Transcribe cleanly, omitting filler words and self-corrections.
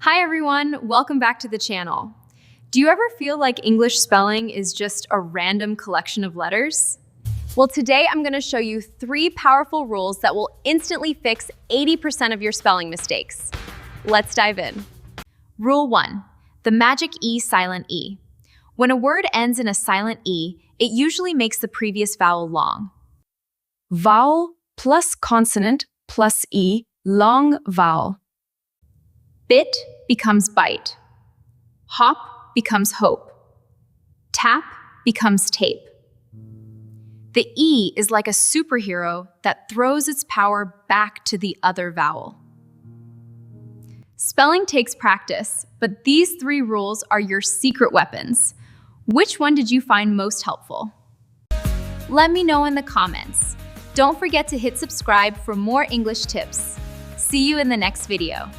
Hi everyone, welcome back to the channel. Do you ever feel like English spelling is just a random collection of letters? Well, today I'm going to show you 3 powerful rules that will instantly fix 80% of your spelling mistakes. Let's dive in. Rule 1. The magic E silent E. When a word ends in a silent E, it usually makes the previous vowel long. Vowel plus consonant plus E, long vowel. Bit becomes bite. Hop becomes hope. Tap becomes tape. The E is like a superhero that throws its power back to the other vowel. Spelling takes practice, but these 3 rules are your secret weapons. Which one did you find most helpful? Let me know in the comments. Don't forget to hit subscribe for more English tips. See you in the next video.